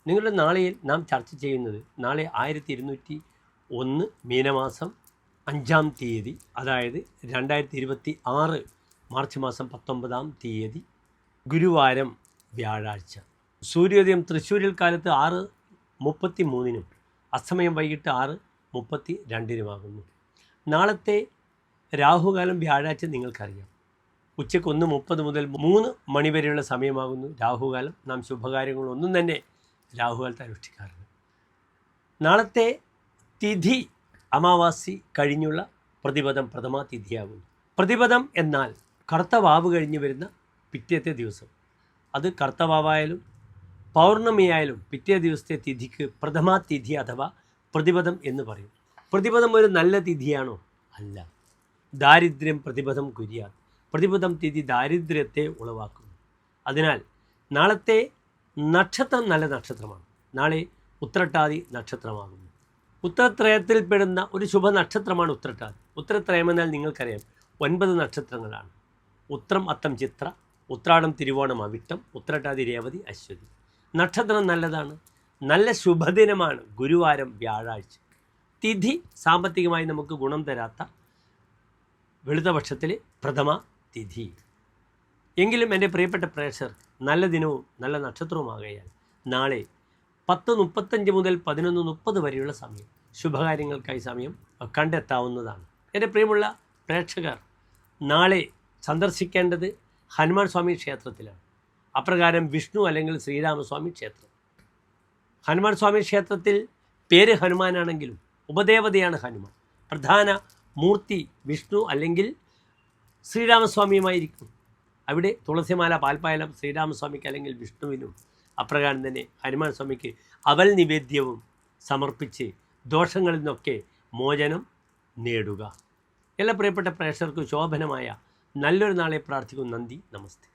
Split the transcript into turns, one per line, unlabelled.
നിങ്ങളുടെ നാളെയിൽ നാം ചർച്ച ചെയ്യുന്നത് നാളെ 1201 മീനമാസം 5-ാം തീയതി, അതായത് 2026 മാർച്ച് മാസം 19-ാം തീയതി ഗുരുവാരം വ്യാഴാഴ്ച. സൂര്യോദയം തൃശ്ശൂരിൽ കാലത്ത് 6:33 അസ്തമയം വൈകിട്ട് 6:32 നാളത്തെ രാഹുകാലം വ്യാഴാഴ്ച നിങ്ങൾക്കറിയാം. ഉച്ചയ്ക്ക് 1:30 മുതൽ 3 മണി വരെയുള്ള സമയമാകുന്നു രാഹുകാലം. നാം ശുഭകാര്യങ്ങളൊന്നും തന്നെ രാഹുകാലത്ത് അനുഷ്ഠിക്കാറുണ്ട്. നാളത്തെ തിഥി അമാവാസി കഴിഞ്ഞുള്ള പ്രതിപദം പ്രഥമ തിഥിയാകുന്നു. പ്രതിപദം എന്നാൽ കർത്തവാവ് കഴിഞ്ഞ് വരുന്ന പിറ്റേത്തെ ദിവസം. അത് കർത്തവാവായാലും പൗർണമിയായാലും പിറ്റേ ദിവസത്തെ തിഥിക്ക് പ്രഥമ തിഥി അഥവാ പ്രതിപദം എന്ന് പറയും. പ്രതിപദം ഒരു നല്ല തിഥിയാണോ? അല്ല. ദാരിദ്ര്യം പ്രതിപദം കുര്യാ. പ്രതിപദം തിഥി ദാരിദ്ര്യത്തെ ഉളവാക്കുന്നു. അതിനാൽ നാളത്തെ നക്ഷത്രം നല്ല നക്ഷത്രമാണ്. നാളെ ഉത്രട്ടാതി നക്ഷത്രമാകുന്നു. ഉത്തരത്രയത്തിൽപ്പെടുന്ന ഒരു ശുഭ നക്ഷത്രമാണ് ഉത്രട്ടാതി. ഉത്തരത്രയം എന്നാൽ നിങ്ങൾക്കറിയാം 9 നക്ഷത്രങ്ങളാണ്. ഉത്രം അത്തം ചിത്ര, ഉത്രാടം തിരുവോണം അവിട്ടം, ഉത്രട്ടാതി രേവതി അശ്വതി. നക്ഷത്രം നല്ലതാണ്. നല്ല ശുഭദിനമാണ് ഗുരുവാരം വ്യാഴാഴ്ച. തിഥി സാമ്പത്തികമായി നമുക്ക് ഗുണം തരാത്ത വെളുത്തപക്ഷത്തിലെ പ്രഥമ തിഥി. എങ്കിലും എൻ്റെ പ്രിയപ്പെട്ട പ്രേക്ഷകർ നല്ല ദിനവും നല്ല നക്ഷത്രവുമാകയാൽ നാളെ 10:35 മുതൽ 11:30 വരെയുള്ള സമയം ശുഭകാര്യങ്ങൾക്കായി സമയം കണ്ടെത്താവുന്നതാണ്. എൻ്റെ പ്രിയമുള്ള പ്രേക്ഷകർ, നാളെ സന്ദർശിക്കേണ്ടത് ഹനുമാൻ സ്വാമി ക്ഷേത്രത്തിലാണ്. അപ്രകാരം വിഷ്ണു അല്ലെങ്കിൽ ശ്രീരാമസ്വാമി ക്ഷേത്രം. ഹനുമാൻ സ്വാമി ക്ഷേത്രത്തിൽ പേര് ഹനുമാനാണെങ്കിലും ഉപദേവതയാണ് ഹനുമാൻ. പ്രധാന മൂർത്തി വിഷ്ണു അല്ലെങ്കിൽ ശ്രീരാമസ്വാമിയുമായിരിക്കും. അവിടെ തുളസിമാല പാൽപ്പായലം ശ്രീരാമസ്വാമിക്ക് അല്ലെങ്കിൽ വിഷ്ണുവിനും, അപ്രകാരം തന്നെ ഹനുമാൻ സ്വാമിക്ക് അവൽ നിവേദ്യവും സമർപ്പിച്ച് ദോഷങ്ങളിൽ നിന്നൊക്കെ മോചനം നേടുക. എല്ലാ പ്രിയപ്പെട്ട പ്രേക്ഷകർക്കും ശോഭനമായ നല്ലൊരു നാളെ പ്രാർത്ഥിക്കുന്നു. നന്ദി, നമസ്തേ.